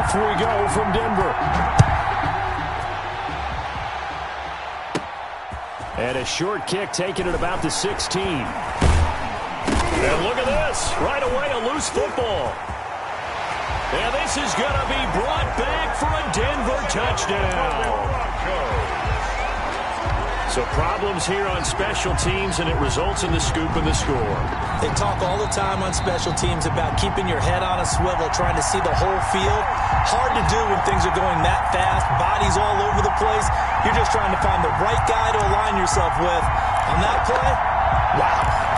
Off we go from Denver. And a short kick taken at about the 16. And look at this. Right away, a loose football. And this is going to be brought back for a Denver touchdown. So problems here on special teams, and it results in the scoop and the score. They talk all the time on special teams about keeping your head on a swivel, trying to see the whole field. Hard to do when things are going that fast, bodies all over the place. You're just trying to find the right guy to align yourself with. On that play, wow.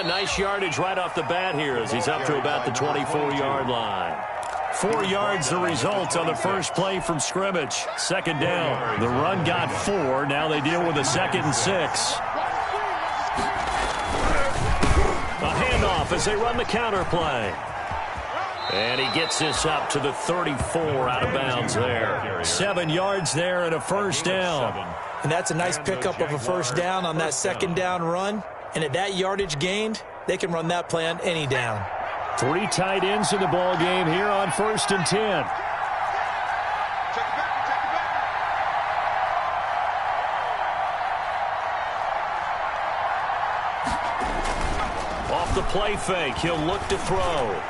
Nice yardage right off the bat here as he's up to about the 24-yard line. 4 yards the result on the first play from scrimmage. Second down. The run got 4. Now they deal with a 2nd and 6. A handoff as they run the counter play. And he gets this up to the 34 out of bounds there. 7 yards there and a first down. And that's a nice pickup of a first down on that second down run. And at that yardage gained, they can run that play on any down. 3 tight ends in the ball game here on 1st and 10. Off the play fake, he'll look to throw.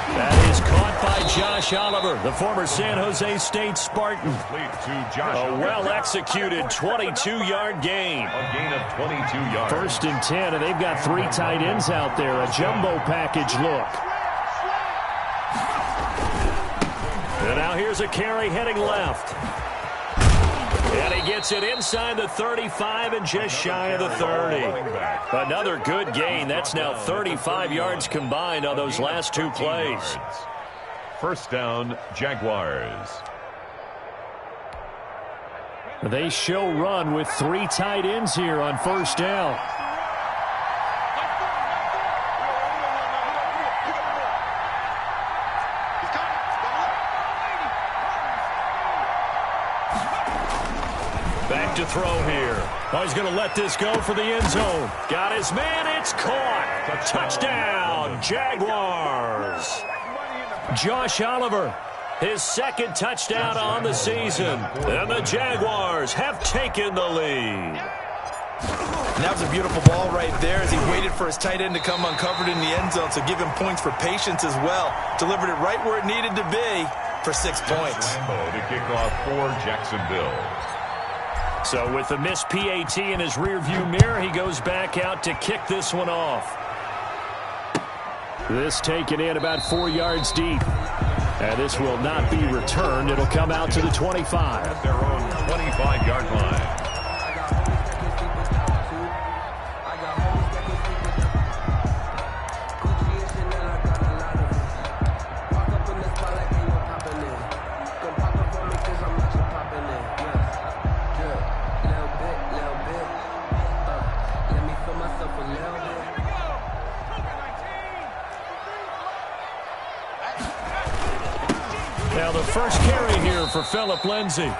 That is caught by Josh Oliver, the former San Jose State Spartan. A well-executed 22-yard gain. A gain of 22 yards. 1st and 10, and they've got 3 tight ends out there. A jumbo package look. And now here's a carry heading left. And he gets it inside the 35 and just shy of the 30. Another good gain. That's now 35 yards combined on those last 2 plays. First down, Jaguars. They show run with 3 tight ends here on first down. Back to throw here. Oh, he's going to let this go for the end zone. Got his man. It's caught. Touchdown, Jaguars. Josh Oliver, his 2nd touchdown on the season. And the Jaguars have taken the lead. And that was a beautiful ball right there as he waited for his tight end to come uncovered in the end zone. So give him points for patience as well. Delivered it right where it needed to be for 6 points. To kick off for Jacksonville. So with the missed PAT in his rearview mirror, he goes back out to kick this one off. This taken in about 4 yards deep. And this will not be returned. It'll come out to the 25. At their own 25-yard line. Now the first carry here for Phillip Lindsay.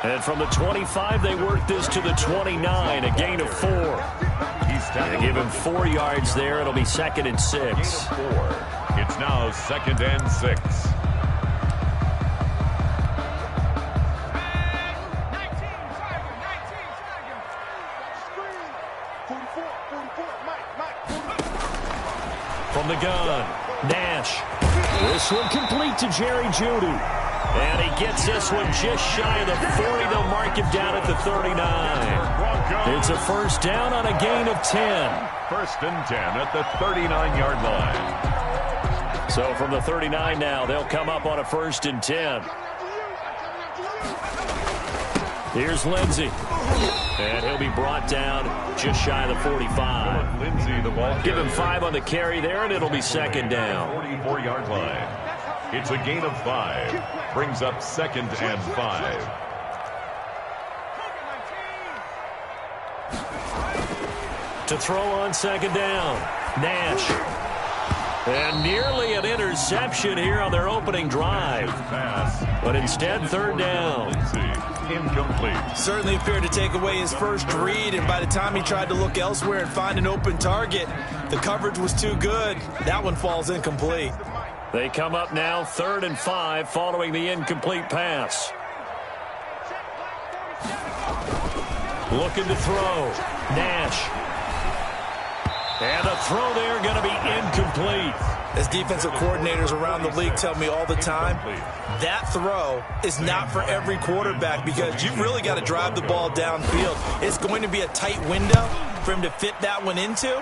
And from the 25, they work this to the 29, a gain of 4. They give him 4 yards there. It'll be 2nd and 6. It's now 2nd and 6. From the gun, Nash. This one complete to Jerry Jeudy. And he gets this one just shy of the 40. They'll mark him down at the 39. It's a first down on a gain of 10. 1st and 10 at the 39-yard line. So from the 39 now, they'll come up on a 1st and 10. Here's Lindsay. And he'll be brought down just shy of the 45. Lindsay, the ball. Give him 5 on the carry there, and it'll be 2nd down. 44-yard line. It's a gain of 5. Brings up 2nd and 5. To throw on 2nd down. Nash. And nearly an interception here on their opening drive. But instead, third down. Incomplete. Certainly appeared to take away his first read, and by the time he tried to look elsewhere and find an open target, the coverage was too good. That one falls incomplete. They come up now 3rd and 5 following the incomplete pass. Looking to throw. Nash. And a throw there going to be incomplete. As defensive coordinators around the league tell me all the time, that throw is not for every quarterback because you've really got to drive the ball downfield. It's going to be a tight window for him to fit that one into.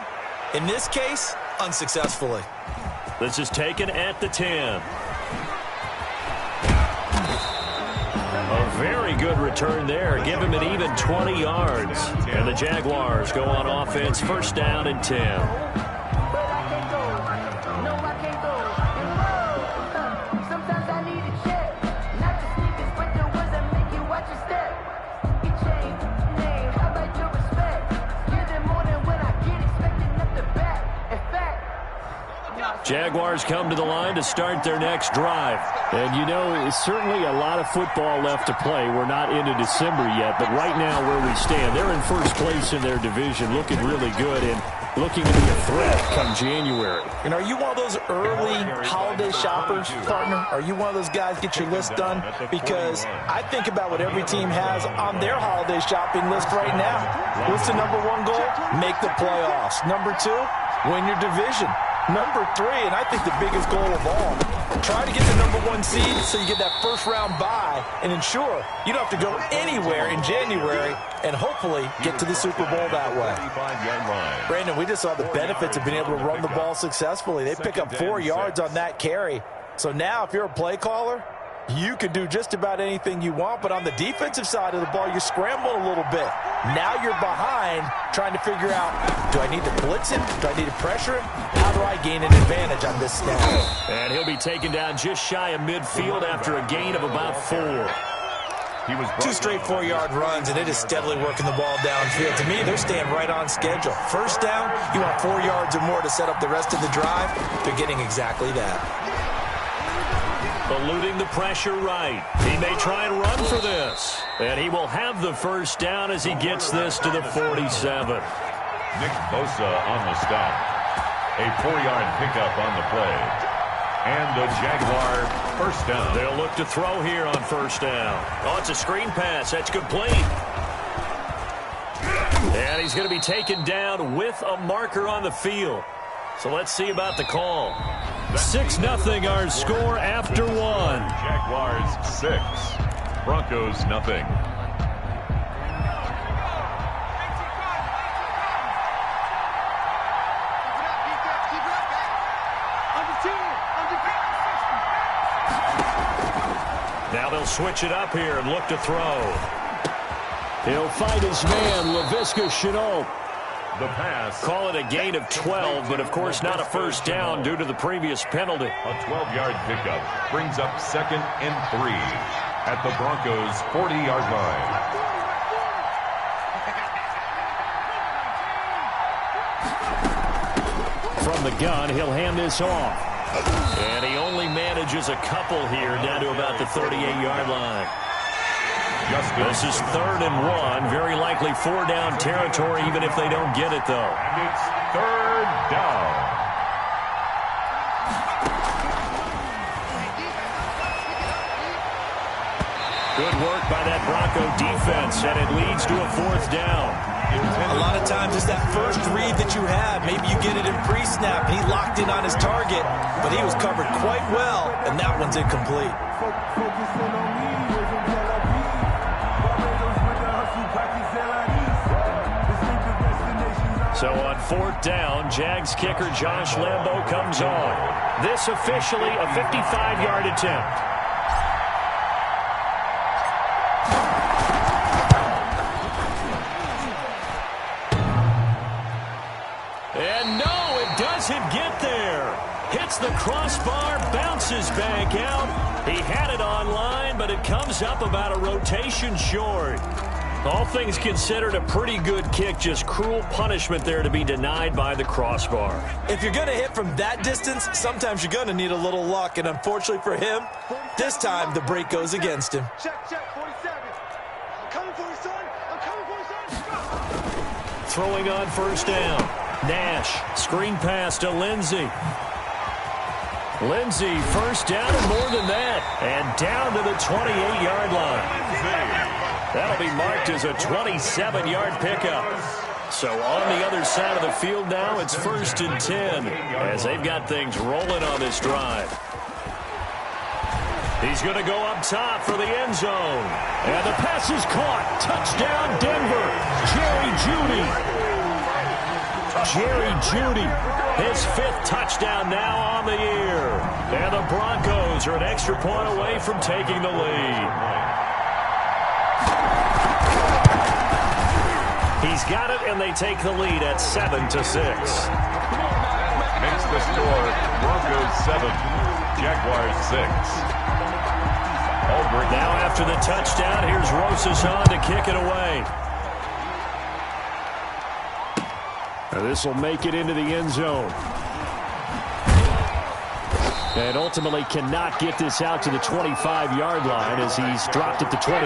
In this case, unsuccessfully. This is taken at the 10. A very good return there. Give him an even 20 yards. And the Jaguars go on offense, 1st down and 10. Jaguars come to the line to start their next drive. And, you know, it's certainly a lot of football left to play. We're not into December yet, but right now where we stand, they're in first place in their division, looking really good and looking to be a threat come January. And are you one of those early holiday shoppers, partner? Are you one of those guys get your list done? Because I think about what every team has on their holiday shopping list right now. What's the number 1 goal? Make the playoffs. Number 2, win your division. Number 3, and I think the biggest goal of all, try to get the number 1 seed so you get that first-round bye and ensure you don't have to go anywhere in January and hopefully get to the Super Bowl that way. Brandon, we just saw the benefits of being able to run the ball successfully. They pick up 4 yards on that carry. So now if you're a play caller, you can do just about anything you want, but on the defensive side of the ball, you're scrambling a little bit. Now you're behind trying to figure out, do I need to blitz him? Do I need to pressure him? How do I gain an advantage on this snap? And he'll be taken down just shy of midfield after a gain of about 4. 2 straight 4-yard runs, and it is steadily working the ball downfield. To me, they're staying right on schedule. First down, you want 4 yards or more to set up the rest of the drive. They're getting exactly that. Eluding the pressure right. He may try and run for this. And he will have the first down as he gets this to the 47. Nick Bosa on the stop. A 4-yard pickup on the play. And a Jaguar first down. They'll look to throw here on first down. Oh, it's a screen pass. That's complete. And he's going to be taken down with a marker on the field. So let's see about the call. 6-0 our score after 1. Jaguars 6. Broncos nothing. Now they'll switch it up here and look to throw. He'll fight his man, Laviska Shenault. The pass. Call it a gain of 12, but of course not a first down due to the previous penalty. A 12-yard pickup brings up 2nd and 3 at the Broncos' 40-yard line. From the gun, he'll hand this off. And he only manages a couple here down to about the 38-yard line. This is 3rd and 1. Very likely 4-down territory, even if they don't get it, though. And it's 3rd down. Good work by that Bronco defense, and it leads to a 4th down. A lot of times it's that first read that you have. Maybe you get it in pre-snap. He locked in on his target, but he was covered quite well, and that one's incomplete. So on 4th down, Jags kicker Josh Lambo comes on. This officially a 55-yard attempt. And no, it doesn't get there. Hits the crossbar, bounces back out. He had it on line, but it comes up about a rotation short. All things considered, a pretty good kick. Just cruel punishment there to be denied by the crossbar. If you're going to hit from that distance, sometimes you're going to need a little luck. And unfortunately for him, this time the break goes against him. Check, 47. I'm coming for you, son. I'm coming for you, son. Throwing on first down. Nash, screen pass to Lindsey. Lindsey, first down and more than that. And down to the 28-yard line. That'll be marked as a 27-yard pickup. So on the other side of the field now, it's 1st and 10 as they've got things rolling on this drive. He's going to go up top for the end zone. And the pass is caught. Touchdown, Denver. Jerry Jeudy, his 5th touchdown now on the year. And the Broncos are an extra point away from taking the lead. He's got it, and they take the lead at 7-6. Makes the score Broncos 7, Jaguars 6. Now after the touchdown, here's Rosas to kick it away. This will make it into the end zone. And ultimately cannot get this out to the 25-yard line as he's dropped it to 23.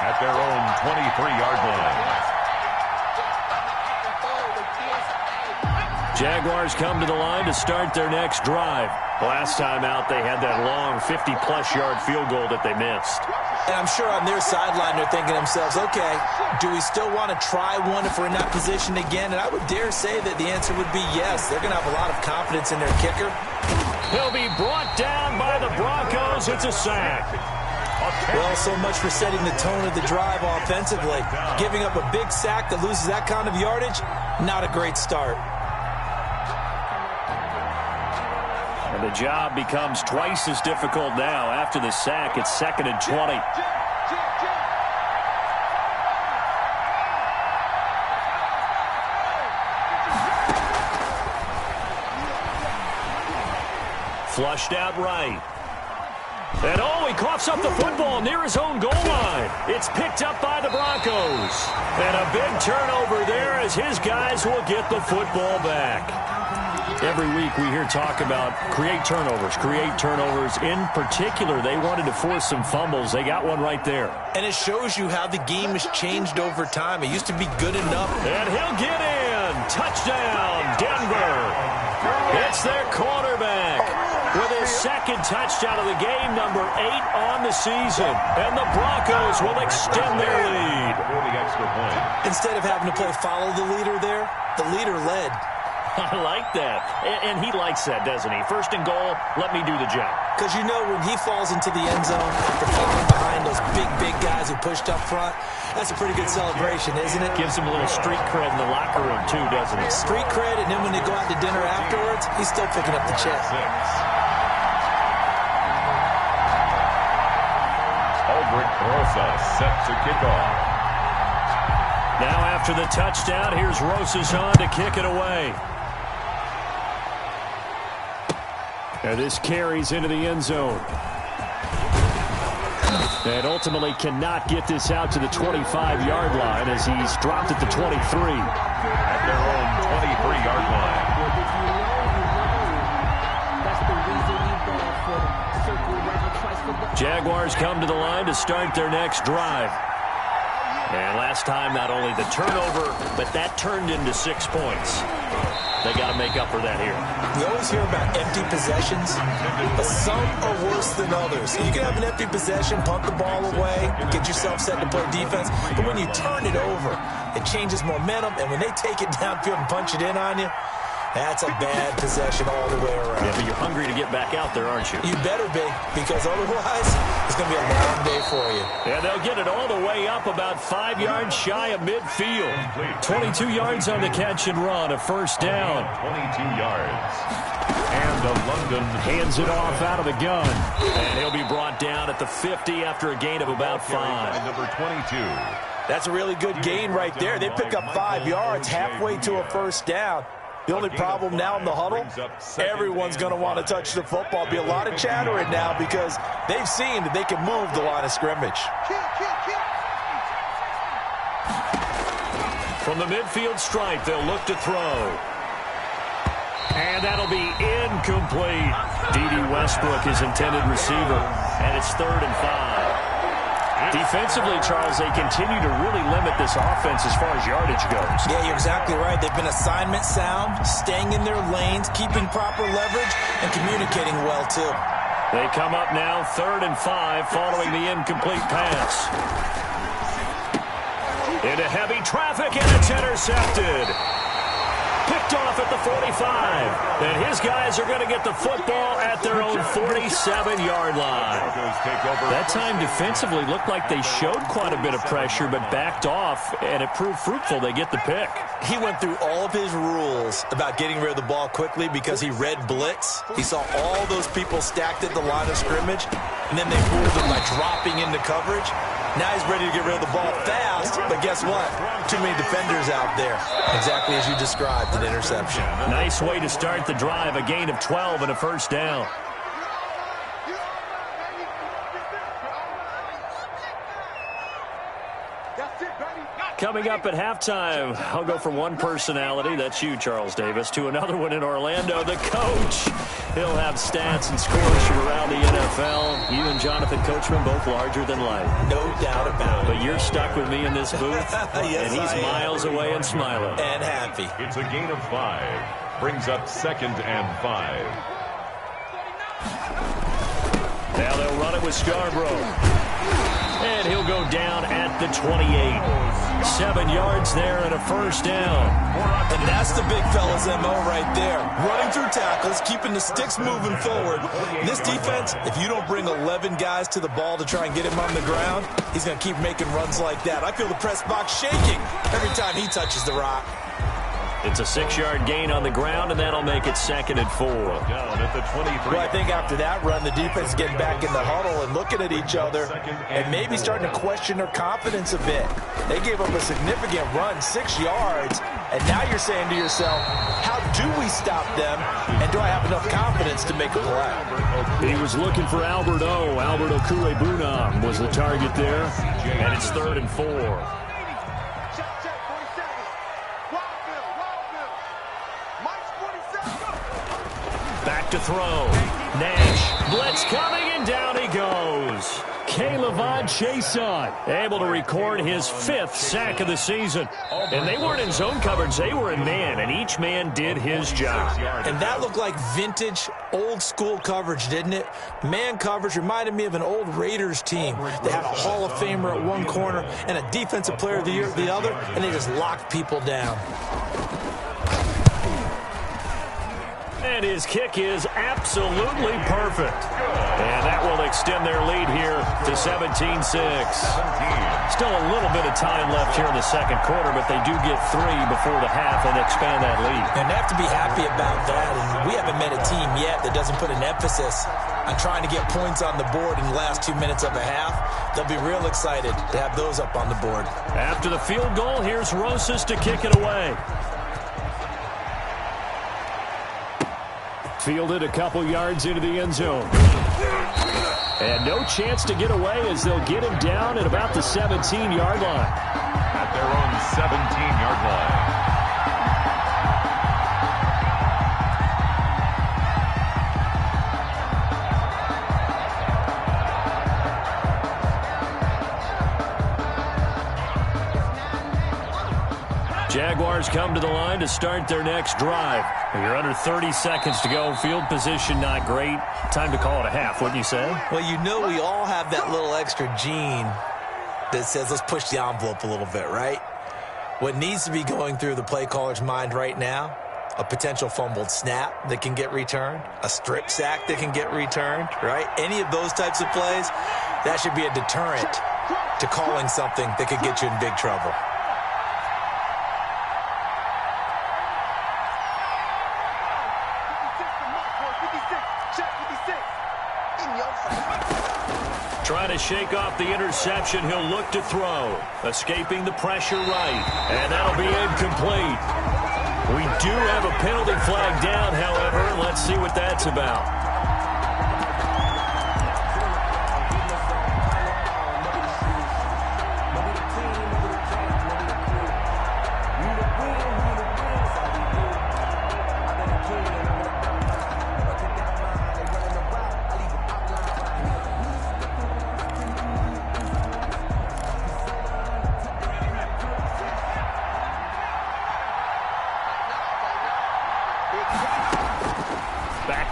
At their own 23-yard line. Jaguars come to the line to start their next drive. Last time out, they had that long 50-plus-yard field goal that they missed. And I'm sure on their sideline they're thinking to themselves, okay, do we still want to try one if we're in that position again? And I would dare say that the answer would be yes. They're going to have a lot of confidence in their kicker. He'll be brought down by the Broncos. It's a sack. Well, so much for setting the tone of the drive offensively. Giving up a big sack that loses that kind of yardage, not a great start. And the job becomes twice as difficult now. After the sack, it's 2nd and 20. Flushed out right. And he coughs up the football near his own goal line. It's picked up by the Broncos. And a big turnover there as his guys will get the football back. Every week we hear talk about create turnovers. In particular, they wanted to force some fumbles. They got one right there. And it shows you how the game has changed over time. It used to be good enough. And he'll get in. Touchdown, Denver. It's their quarterback with his 2nd touchdown of the game, number 8 on the season. And the Broncos will extend their lead. Instead of having to play follow the leader there, the leader led. I like that. And he likes that, doesn't he? 1st and goal, let me do the job. Because you know when he falls into the end zone after falling behind those big guys who pushed up front, that's a pretty good celebration, isn't it? Gives him a little street cred in the locker room, too, doesn't it? Street cred, and then when they go out to dinner afterwards, he's still picking up the check. Rosas set to kick off. Now after the touchdown, here's Rosas to kick it away. And this carries into the end zone. And ultimately cannot get this out to the 25-yard line as he's dropped it to 23. At their own 23-yard line. Jaguars come to the line to start their next drive. And last time, not only the turnover, but that turned into 6 points. They got to make up for that here. We always hear about empty possessions, but some are worse than others. You can have an empty possession, punt the ball away, get yourself set to play defense, but when you turn it over, it changes momentum, and when they take it downfield and punch it in on you, that's a bad possession all the way around. Yeah, but you're hungry to get back out there, aren't you? You better be, because otherwise, it's going to be a long day for you. And they'll get it all the way up about 5 yards shy of midfield. 22 yards on the catch and run, a 1st down. 22 yards. And the London hands it off out of the gun. And he'll be brought down at the 50 after a gain of about 5. Number 22. That's a really good gain right there. They pick up 5 yards halfway to a 1st down. The only problem now in the huddle, everyone's going to want to touch the football. Be a lot of chattering now because they've seen that they can move the line of scrimmage. From the midfield stripe, they'll look to throw. And that'll be incomplete. D.D. Westbrook, his intended receiver. And it's 3rd and 5. Defensively, Charles, they continue to really limit this offense as far as yardage goes. Yeah, you're exactly right. They've been assignment sound, staying in their lanes, keeping proper leverage, and communicating well, too. They come up now 3rd and 5 following the incomplete pass. Into heavy traffic, and it's intercepted. Picked off at the 45. And his guys are going to get the football at their own 47-yard line. That time defensively looked like they showed quite a bit of pressure but backed off, and it proved fruitful. They get the pick. He went through all of his rules about getting rid of the ball quickly because he read blitz. He saw all those people stacked at the line of scrimmage, and then they fooled him by dropping into coverage. Now he's ready to get rid of the ball fast, but guess what? Too many defenders out there. Exactly as you described, an interception. Nice way to start the drive, a gain of 12 and a first down. Coming up at halftime, I'll go from one personality, that's you, Charles Davis, to another one in Orlando, the coach. He'll have stats and scores from around the NFL. You and Jonathan Coachman, both larger than life. No doubt about it. But you're stuck with me in this booth, yes, and he's miles away and smiling. And happy. It's a gain of 5. Brings up 2nd and 5. Now they'll run it with Scarborough. And he'll go down at the 28. 7 yards there and a first down. And that's the big fella's MO right there. Running through tackles, keeping the sticks moving forward. In this defense, if you don't bring 11 guys to the ball to try and get him on the ground, he's going to keep making runs like that. I feel the press box shaking every time he touches the rock. It's a 6-yard gain on the ground, and that'll make it 2nd and 4. Down at the 23. Well, I think after that run, the defense is getting back in the huddle and looking at each other and maybe starting to question their confidence a bit. They gave up a significant run, 6 yards, and now you're saying to yourself, how do we stop them, and do I have enough confidence to make a play? He was looking for Albert O. Albert Okwuegbunam was the target there. And it's 3rd and 4. Back to throw. Nash. Blitz coming, and down he goes. K'Lavon Chaisson Able to record his 5th sack of the season. And they weren't in zone coverage. They were in man, and each man did his job. And that looked like vintage, old-school coverage, didn't it? Man coverage reminded me of an old Raiders team. They had a Hall of Famer at one corner and a Defensive Player of the Year at the other, and they just locked people down. And his kick is absolutely perfect. And that will extend their lead here to 17-6. Still a little bit of time left here in the second quarter, but they do get 3 before the half and expand that lead. And they have to be happy about that. And we haven't met a team yet that doesn't put an emphasis on trying to get points on the board in the last 2 minutes of a half. They'll be real excited to have those up on the board. After the field goal, here's Rosas to kick it away. fielded a couple yards into the end zone. And no chance to get away as they'll get him down at about the 17-yard line. At their own 17-yard line. Jaguars come to the line to start their next drive. You're under 30 seconds to go. Field position not great. Time to call it a half, wouldn't you say? Well, you know we all have that little extra gene that says let's push the envelope a little bit, right? What needs to be going through the play caller's mind right now, a potential fumbled snap that can get returned, a strip sack that can get returned, right? Any of those types of plays, that should be a deterrent to calling something that could get you in big trouble. Trying to shake off the interception, he'll look to throw. Escaping the pressure right, and that'll be incomplete. We do have a penalty flag down, however. Let's see what that's about.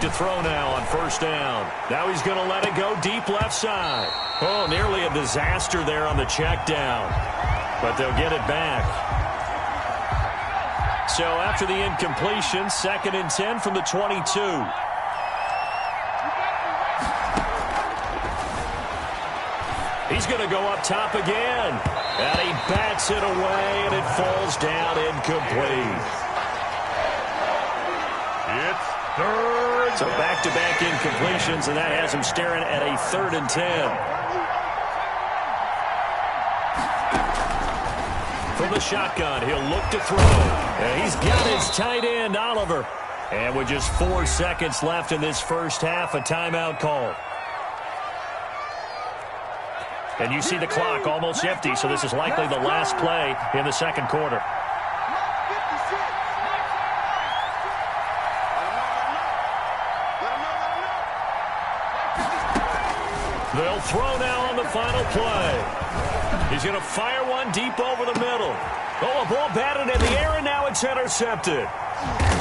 to throw now on first down. Now he's going to let it go deep left side. Oh, nearly a disaster there on the check down. But they'll get it back. So after the incompletion, 2nd and 10 from the 22. He's going to go up top again. And he bats it away, and it falls down incomplete. It's 3rd. So back-to-back incompletions, and that has him staring at a 3rd and 10. From the shotgun, he'll look to throw. And he's got his tight end, Oliver. And with just 4 seconds left in this first half, a timeout call. And you see the clock almost empty, so this is likely the last play in the second quarter. They'll throw now on the final play. He's going to fire one deep over the middle. Oh, a ball batted in the air, and now it's intercepted.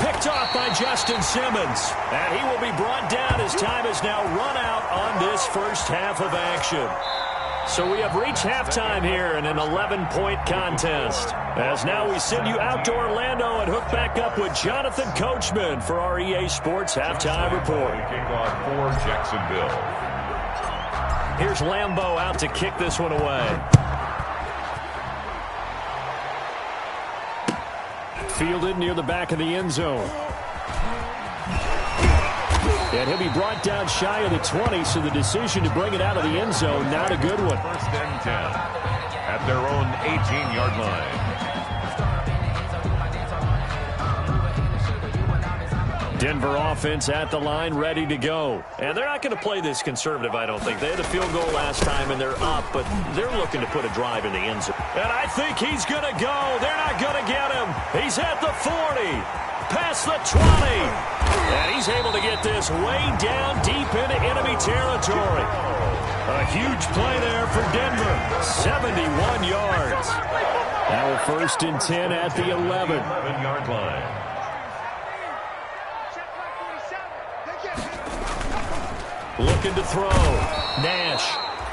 Picked off by Justin Simmons. And he will be brought down as time has now run out on this first half of action. So we have reached halftime here in an 11-point contest. As now we send you out to Orlando and hook back up with Jonathan Coachman for our EA Sports Halftime Report. Kickoff for Jacksonville. Here's Lambeau out to kick this one away. Fielded near the back of the end zone. And he'll be brought down shy of the 20, so the decision to bring it out of the end zone, not a good one. 1st and 10 at their own 18-yard line. Denver offense at the line, ready to go. And they're not going to play this conservative, I don't think. They had a field goal last time, and they're up, but they're looking to put a drive in the end zone. And I think he's going to go. They're not going to get him. He's at the 40, past the 20. And he's able to get this way down deep into enemy territory. A huge play there for Denver. 71 yards. Now a 1st and 10 at the 11. 11-yard line. Looking to throw. Nash.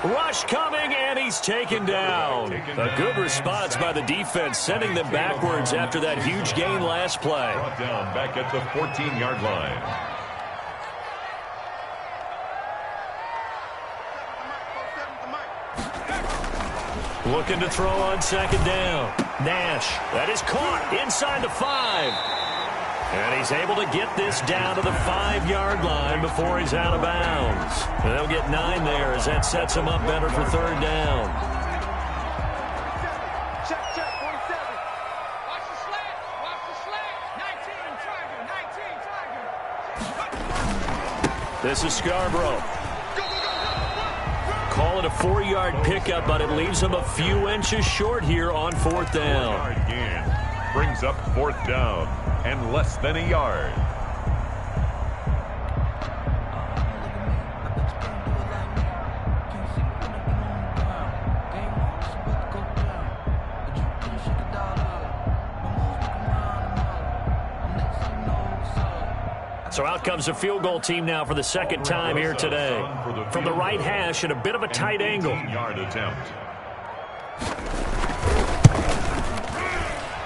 Rush coming, and he's taken down. A good response by the defense, sending them backwards after that huge gain last play. Brought down back at the 14-yard line. Looking to throw on 2nd down. Nash. That is caught inside the 5. And he's able to get this down to the 5-yard line before he's out of bounds. And they'll get 9 there as that sets him up better for 3rd down. Check, 47. Watch the slant. Watch the slant. 19, Tiger. This is Scarborough. Call it a 4-yard pickup, but it leaves him a few inches short here on 4th down. Yard gain brings up 4th down and less than a yard. So out comes a field goal team now for the 2nd time here today. From the right hash at a bit of a tight angle. 18-yard attempt.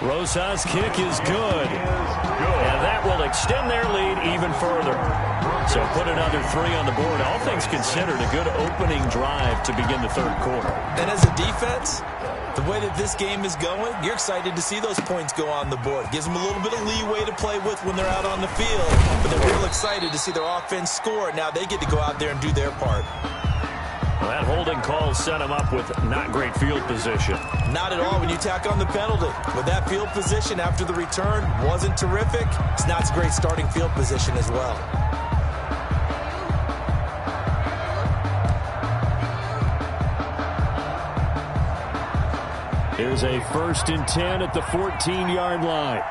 Rosa's kick is good. And that will extend their lead even further. So put another 3 on the board. All things considered, a good opening drive to begin the 3rd quarter. And as a defense, the way that this game is going, you're excited to see those points go on the board. Gives them a little bit of leeway to play with when they're out on the field. But they're real excited to see their offense score. Now they get to go out there and do their part. Well, that holding call set him up with not great field position. Not at all when you tack on the penalty. With that field position after the return wasn't terrific, it's not a great starting field position as well. Here's a 1st and 10 at the 14-yard line.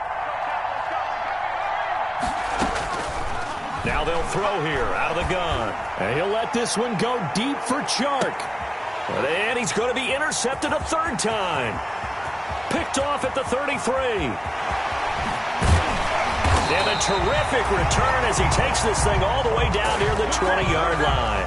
Now they'll throw here out of the gun. And he'll let this one go deep for Chark. And he's going to be intercepted a 3rd time. Picked off at the 33. And a terrific return as he takes this thing all the way down near the 20-yard line.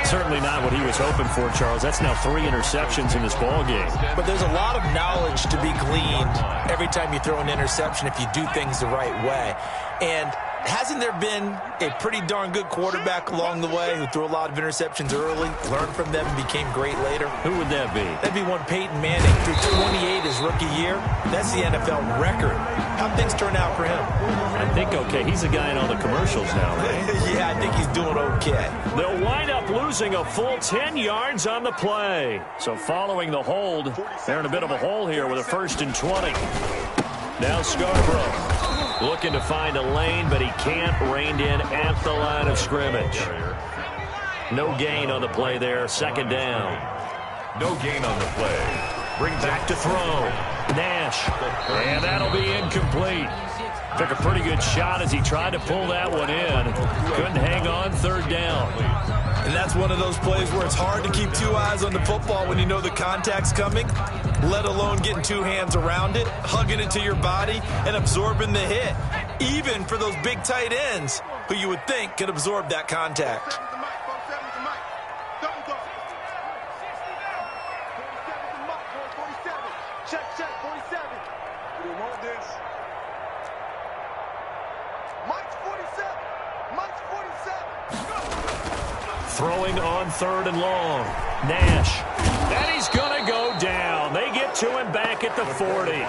Certainly not what he was hoping for, Charles. That's now 3 interceptions in this ball game. But there's a lot of knowledge to be gleaned every time you throw an interception if you do things the right way. And hasn't there been a pretty darn good quarterback along the way who threw a lot of interceptions early, learned from them, and became great later? Who would that be? That'd be one Peyton Manning, threw 28 his rookie year. That's the NFL record. How'd things turn out for him? I think okay. He's the guy in all the commercials now, right? Yeah, I think he's doing okay. They'll wind up losing a full 10 yards on the play. So following the hold, they're in a bit of a hole here with a 1st and 20. Now Scarborough looking to find a lane, but he can't. Reined in at the line of scrimmage. No gain on the play there. 2nd down. No gain on the play. Brings back to throw. Nash. And that'll be incomplete. Took a pretty good shot as he tried to pull that one in. Couldn't hang on. 3rd down. And that's one of those plays where it's hard to keep 2 eyes on the football when you know the contact's coming, let alone getting 2 hands around it, hugging it to your body, and absorbing the hit, even for those big tight ends who you would think could absorb that contact. Check, 47. We want this. Mike's 47. Mike's 47. Throwing on 3rd and long. Nash. And he's going to go down. They get to him back at the 40.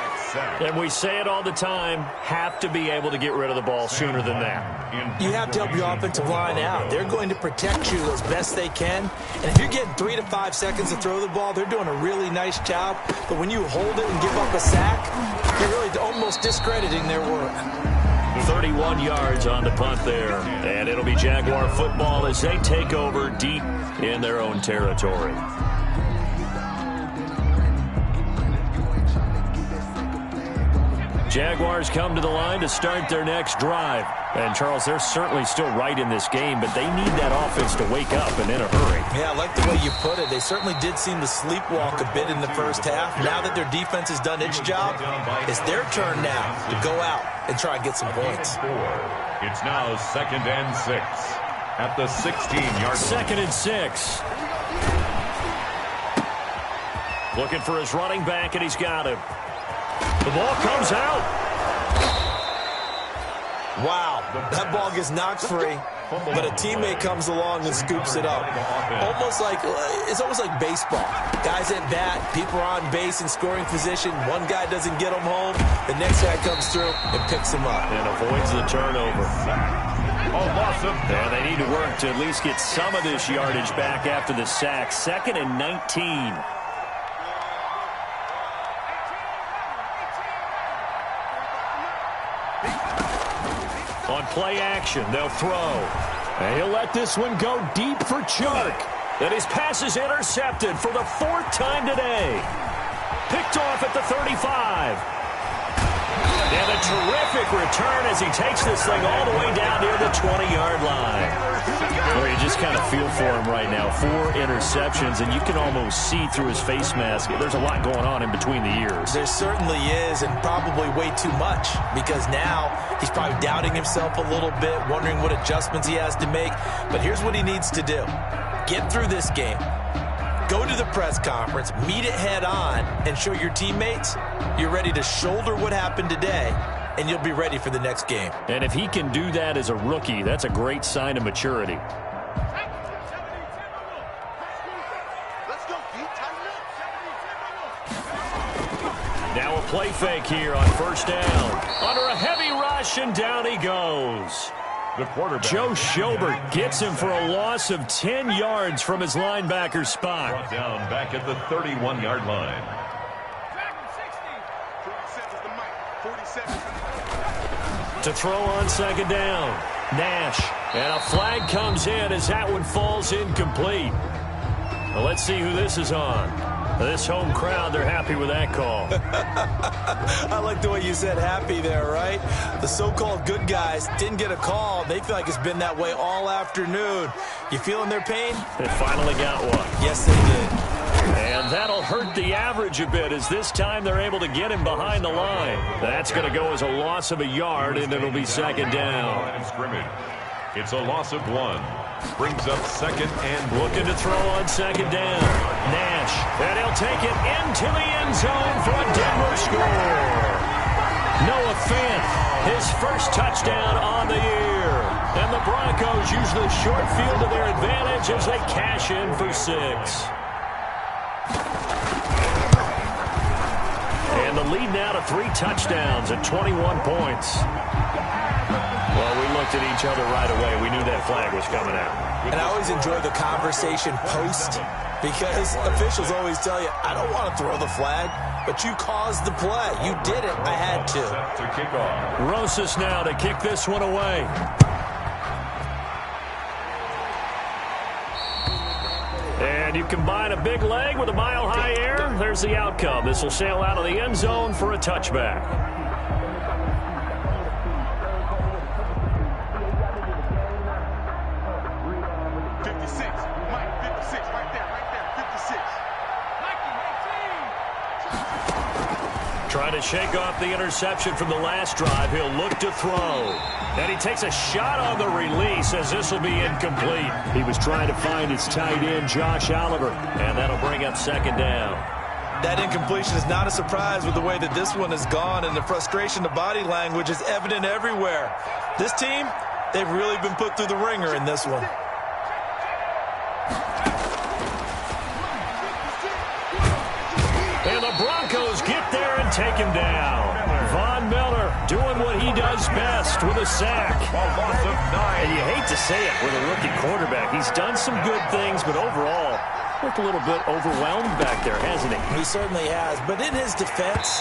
And we say it all the time, have to be able to get rid of the ball sooner than that. You have to help your offensive line out. They're going to protect you as best they can. And if you're getting 3 to 5 seconds to throw the ball, they're doing a really nice job. But when you hold it and give up a sack, you're really almost discrediting their work. 31 yards on the punt there. And it'll be Jaguar football as they take over deep in their own territory. Jaguars come to the line to start their next drive. And, Charles, they're certainly still right in this game, but they need that offense to wake up and in a hurry. Yeah, I like the way you put it. They certainly did seem to sleepwalk a bit in the first half. Now that their defense has done its job, it's their turn now to go out and try and get some points. It's now 2nd and 6 at the 16-yard line. 2nd and 6. Looking for his running back, and he's got him. The ball comes out. Wow, that ball gets knocked free, but a teammate comes along and scoops it up. It's almost like baseball. Guys at bat, people are on base in scoring position. One guy doesn't get them home. The next guy comes through and picks him up. And avoids the turnover. Yeah, they need to work to at least get some of this yardage back after the sack. 2nd and 19. On play action, they'll throw. And he'll let this one go deep for Chark. And his pass is intercepted for the 4th time today. Picked off at the 35. And a terrific return as he takes this thing all the way down near the 20-yard line. Well, you just kind of feel for him right now. 4 interceptions, and you can almost see through his face mask. There's a lot going on in between the ears. There certainly is, and probably way too much, because now he's probably doubting himself a little bit, wondering what adjustments he has to make. But here's what he needs to do. Get through this game. Go to the press conference, meet it head on, and show your teammates you're ready to shoulder what happened today, and you'll be ready for the next game. And if he can do that as a rookie, that's a great sign of maturity. Now a play fake here on 1st down. Under a heavy rush, and down he goes. The quarterback, Joe Schobert, gets him for a loss of 10 yards from his linebacker spot. Brought down back at the 31-yard line. To throw on 2nd down. Nash. And a flag comes in as that one falls incomplete. Well, let's see who this is on. This home crowd, they're happy with that call. I like the way you said happy there, right? The so-called good guys didn't get a call. They feel like it's been that way all afternoon. You feeling their pain? They finally got one. Yes, they did. And that'll hurt the average a bit, as this time they're able to get him behind the line. That's going to go as a loss of a yard, and it'll be second down. Scrimmage. It's a loss of 1. Brings up second and looking to throw on second down. Nash, and he'll take it into the end zone for a Denver score. Noah Fant, his first touchdown on the year. And the Broncos use the short field to their advantage as they cash in for 6. And the lead now to 3 touchdowns at 21 points. Well, we looked at each other right away. We knew that flag was coming out. And I always enjoy the conversation post, because officials always tell you, I don't want to throw the flag, but you caused the play. You did it. I had to. Set to kick off. Rosas now to kick this one away. And you combine a big leg with a mile-high air. There's the outcome. This will sail out of the end zone for a touchback. 56, right there, 56. Trying to shake off the interception from the last drive. He'll look to throw. And he takes a shot on the release, as this will be incomplete. He was trying to find his tight end, Josh Oliver. And that'll bring up second down. That incompletion is not a surprise with the way that this one has gone, and the frustration, the body language is evident everywhere. This team, they've really been put through the ringer in this one. And the Broncos get there and take him down. Von Miller doing what he does best with a sack. And you hate to say it with a rookie quarterback. He's done some good things, but overall, looked a little bit overwhelmed back there, hasn't he? He certainly has. But in his defense,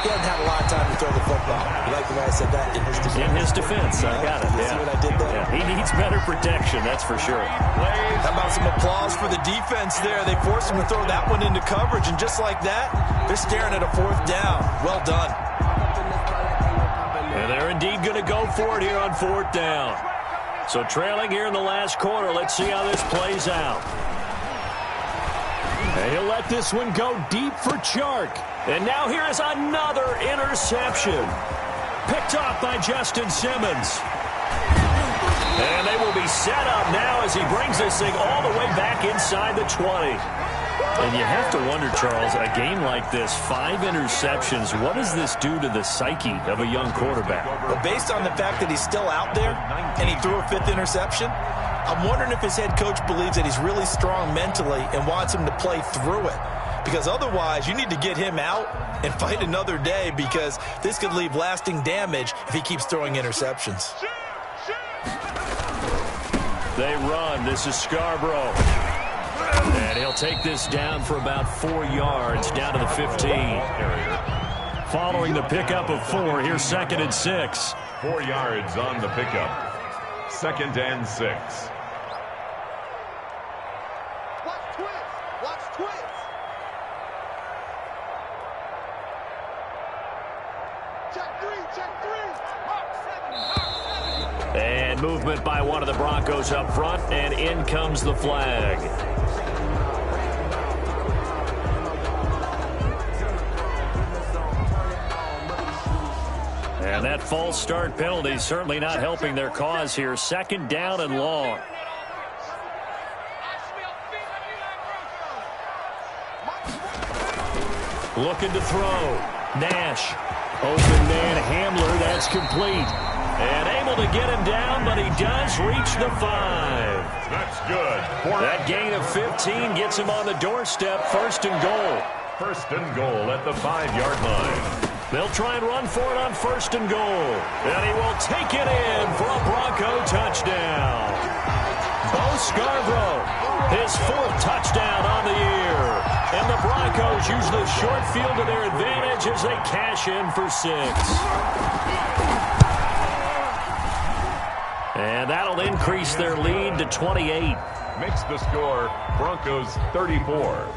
he hasn't had a lot of time to throw the football. You like the way I said that? In his defense. In his defense, I got it. You see what I did there? Yeah. He needs better protection, that's for sure. How about some applause for the defense there? They forced him to throw that one into coverage, and just like that, they're staring at a 4th down. Well done. And they're indeed going to go for it here on 4th down. So trailing here in the last quarter, let's see how this plays out. And he'll let this one go deep for Chark. And now here is another interception. Picked off by Justin Simmons. And they will be set up now as he brings this thing all the way back inside the 20. And you have to wonder, Charles, a game like this, 5 interceptions, what does this do to the psyche of a young quarterback? Well, based on the fact that he's still out there and he threw a 5th interception, I'm wondering if his head coach believes that he's really strong mentally and wants him to play through it. Because otherwise, you need to get him out and fight another day, because this could leave lasting damage if he keeps throwing interceptions. They run. This is Scarborough. And he'll take this down for about 4 yards, down to the 15. Following the pickup of 4, here's 2nd and 6. 4 yards on the pickup. 2nd and 6. Watch twins. Watch twins. Check 3. Check 3. Mark 7. And movement by one of the Broncos up front, and in comes the flag. And that false start penalty certainly not helping their cause here. 2nd down and long. Looking to throw. Nash. Open man Hamler. That's complete. And able to get him down, but he does reach the 5. That's good. That gain of 15 gets him on the doorstep. 1st and goal. 1st and goal at the 5-yard line. They'll try and run for it on 1st and goal. And he will take it in for a Bronco touchdown. Bo Scarborough, his 4th touchdown on the year. And the Broncos use the short field to their advantage as they cash in for 6. And that'll increase their lead to 28. Makes the score Broncos 34,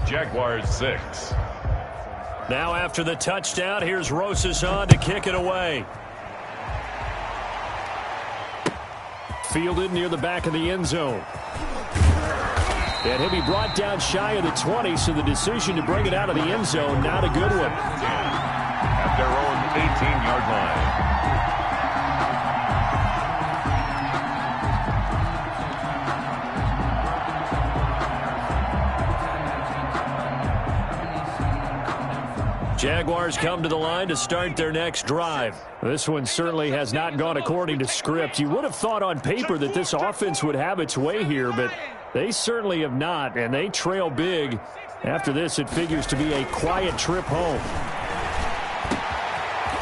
Jaguars 6. Now after the touchdown, here's Rosas on to kick it away. Fielded near the back of the end zone. And he'll be brought down shy of the 20, so the decision to bring it out of the end zone, not a good one. At their own 18-yard line. Jaguars come to the line to start their next drive. This one certainly has not gone according to script. You would have thought on paper that this offense would have its way here, but they certainly have not, and they trail big. After this, it figures to be a quiet trip home.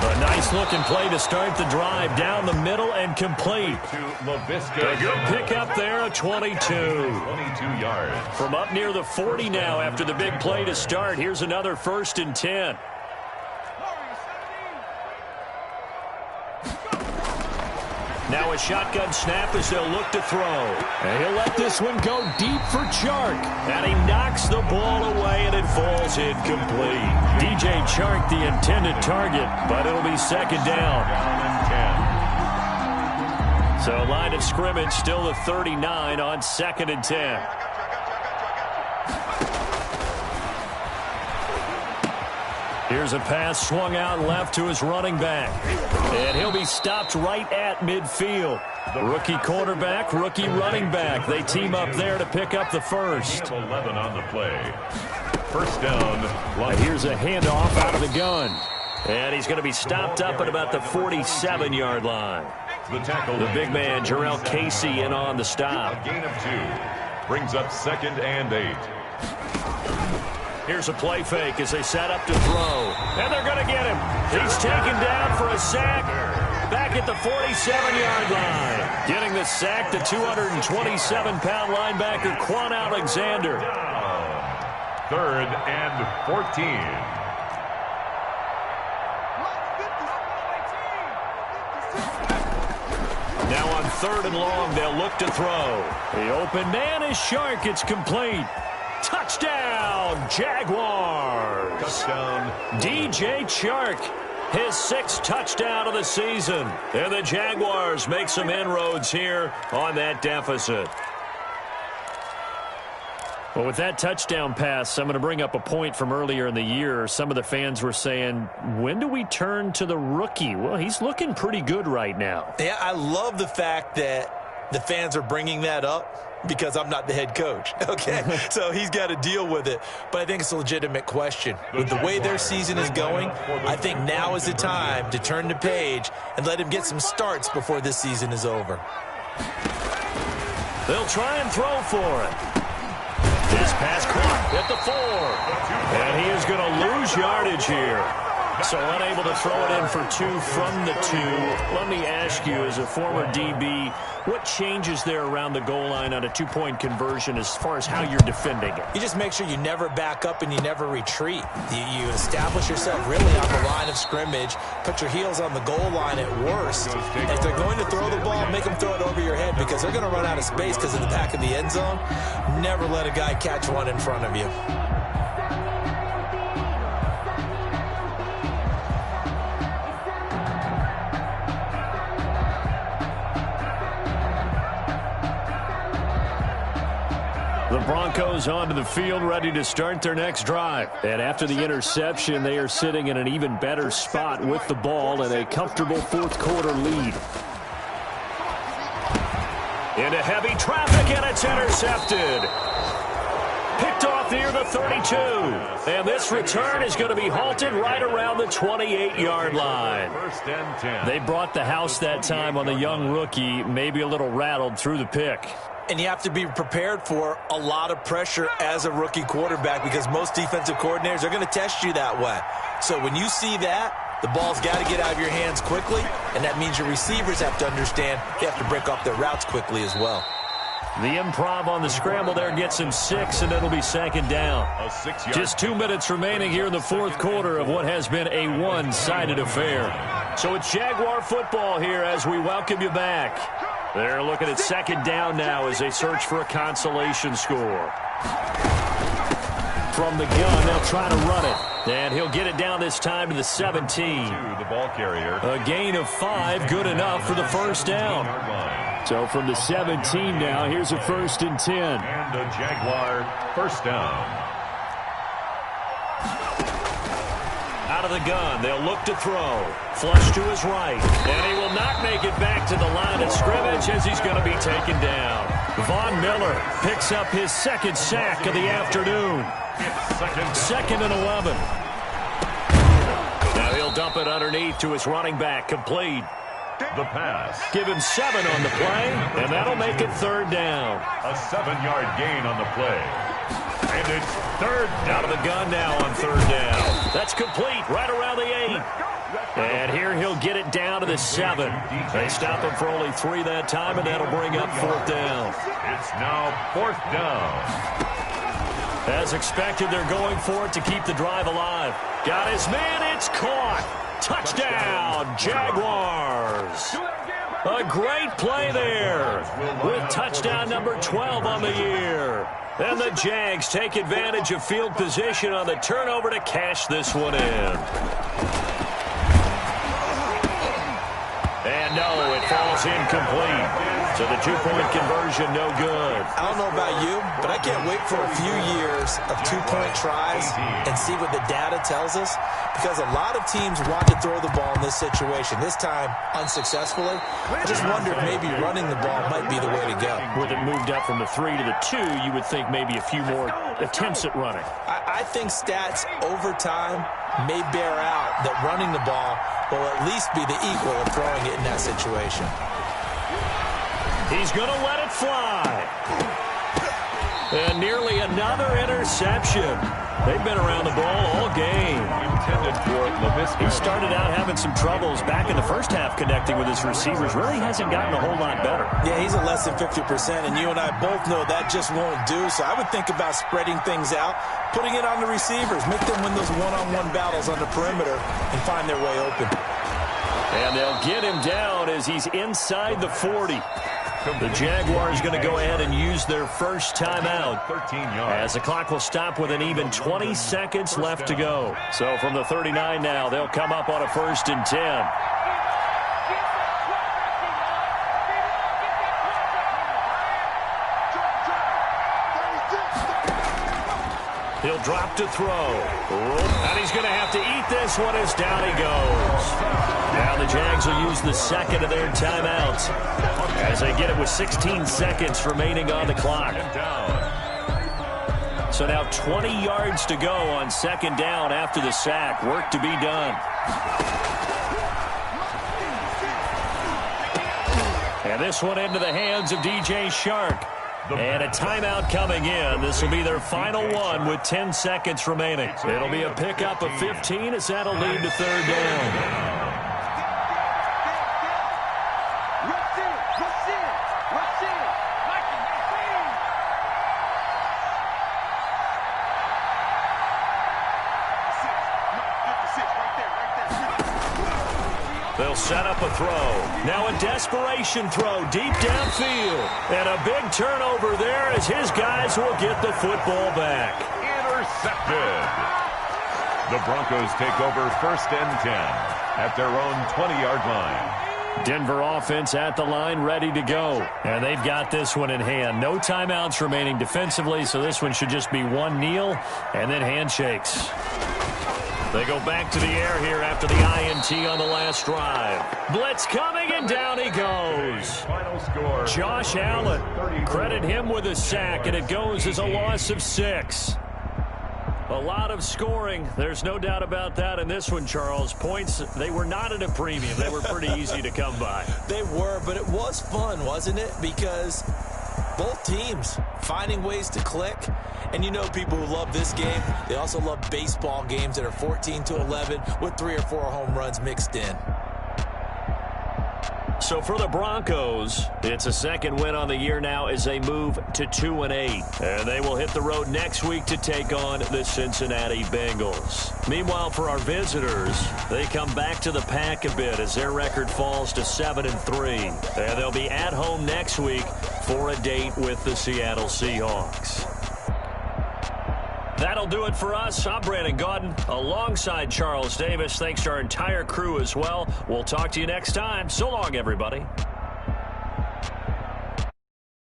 A nice-looking play to start the drive down the middle and complete. A good pickup there, a 22. 22 yards. From up near the 40 now after the big play to start. Here's another 1st and 10. Now a shotgun snap as they'll look to throw. And he'll let this one go deep for Chark. And he knocks the ball away, and it falls incomplete. DJ Chark, the intended target, but it'll be 2nd down. So line of scrimmage still the 39 on 2nd and 10. Here's a pass swung out left to his running back. And he'll be stopped right at midfield. Rookie quarterback, rookie running back. They team up there to pick up the first. 11 on the play. 1st down. And here's a handoff out of the gun. And he's going to be stopped up at about the 47-yard line. The big man, Jarrell Casey, in on the stop. A gain of 2. Brings up 2nd and 8. Here's a play fake as they set up to throw. And they're going to get him. He's taken down for a sack back at the 47-yard line. Getting the sack, the 227-pound linebacker, Quan Alexander. 3rd and 14. Now on 3rd and long, they'll look to throw. The open man is Chark. It's complete. Touchdown, Jaguars. Touchdown. DJ Chark, his 6th touchdown of the season. And the Jaguars make some inroads here on that deficit. Well, with that touchdown pass, I'm going to bring up a point from earlier in the year. Some of the fans were saying, when do we turn to the rookie? Well, he's looking pretty good right now. Yeah, I love the fact that the fans are bringing that up because I'm not the head coach, okay? So he's got to deal with it. But I think it's a legitimate question. With the way their season is going, I think now is the time to turn the page and let him get some starts before this season is over. They'll try and throw for it. His pass caught at the 4. And he is going to lose yardage here. So unable to throw it in for 2 from the 2. Let me ask you, as a former DB, what changes there around the goal line on a 2-point conversion as far as how you're defending it? You just make sure you never back up and you never retreat. You establish yourself really on the line of scrimmage, put your heels on the goal line at worst. And if they're going to throw the ball, make them throw it over your head because they're going to run out of space because of the back of the end zone. Never let a guy catch one in front of you. The Broncos onto the field, ready to start their next drive. And after the interception, they are sitting in an even better spot with the ball and a comfortable 4th quarter lead. Into heavy traffic, and it's intercepted. Picked off near the 32. And this return is going to be halted right around the 28-yard line. 1st and 10. They brought the house that time on the young rookie, maybe a little rattled through the pick. And you have to be prepared for a lot of pressure as a rookie quarterback because most defensive coordinators are going to test you that way. So when you see that, the ball's got to get out of your hands quickly, and that means your receivers have to understand they have to break off their routes quickly as well. The improv on the scramble there gets him 6, and it'll be 2nd down. Just 2 minutes remaining here in the 4th quarter of what has been a one-sided affair. So it's Jaguar football here as we welcome you back. They're looking at 2nd down now as they search for a consolation score. From the gun, they'll try to run it. And he'll get it down this time to the 17. The ball carrier. A gain of 5, good enough for the 1st down. So from the 17 now, here's a 1st and 10. And a Jaguar first down. Out of the gun, they'll look to throw. Flush to his right. And he will not make it back to the line of scrimmage as he's going to be taken down. Von Miller picks up his 2nd sack of the afternoon. Second and 11. Now he'll dump it underneath to his running back. Complete. The pass. Give him 7 on the play, and that'll make it 3rd down. A 7-yard gain on the play. And it's 3rd down. Out of the gun now on 3rd down. That's complete right around the 8. And here he'll get it down to the 7. They stop him for only 3 that time, and that'll bring up 4th down. It's now 4th down. As expected, they're going for it to keep the drive alive. Got his man, it's caught. Touchdown, Jaguars. A great play there with touchdown number 12 on the year. And the Jags take advantage of field position on the turnover to cash this one in. And no, it falls incomplete. So the 2-point conversion, no good. I don't know about you, but I can't wait for a few years of 2-point tries and see what the data tells us, because a lot of teams want to throw the ball in this situation, this time unsuccessfully. I just wonder if maybe running the ball might be the way to go. With it moved up from the 3 to the 2, you would think maybe a few more attempts at running. I think stats over time may bear out that running the ball will at least be the equal of throwing it in that situation. He's going to let it fly. And nearly another interception. They've been around the ball all game. Intended for LaVisca. He started out having some troubles back in the first half connecting with his receivers. Really hasn't gotten a whole lot better. Yeah, he's at less than 50%, and you and I both know that just won't do. So I would think about spreading things out, putting it on the receivers, make them win those one-on-one battles on the perimeter and find their way open. And they'll get him down as he's inside the 40. The Jaguars going to go ahead and use their first timeout 13 yards. as the clock will stop with an even 20 seconds left to go. So from the 39 now, they'll come up on a 1st and 10. He'll drop to throw. And he's going to have to eat this one as down he goes. Now the Jags will use the 2nd of their timeouts as they get it with 16 seconds remaining on the clock. So now 20 yards to go on 2nd down after the sack. Work to be done. And this one into the hands of DJ Shark. And a timeout coming in. This will be their final one with 10 seconds remaining. It'll be a pickup of 15 as that'll lead to 3rd down. They'll set up a throw. Now a desperation throw deep downfield. And a big turnover there as his guys will get the football back. Intercepted. The Broncos take over 1st and 10 at their own 20-yard line. Denver offense at the line, ready to go. And they've got this one in hand. No timeouts remaining defensively, so this one should just be one kneel and then handshakes. They go back to the air here after the INT on the last drive. Blitz coming, and down he goes. Final score. Josh Allen. Credit him with a sack, and it goes as a loss of 6. A lot of scoring. There's no doubt about that in this one, Charles. Points, they were not at a premium. They were pretty easy to come by. They were, but it was fun, wasn't it? Because both teams finding ways to click. And you know people who love this game, they also love baseball games that are 14-11 with 3 or 4 home runs mixed in. So for the Broncos, it's a 2nd win on the year now as they move to 2-8. And they will hit the road next week to take on the Cincinnati Bengals. Meanwhile, for our visitors, they come back to the pack a bit as their record falls to 7-3. And they'll be at home next week for a date with the Seattle Seahawks. That'll do it for us. I'm Brandon Gaudin alongside Charles Davis. Thanks to our entire crew as well. We'll talk to you next time. So long, everybody.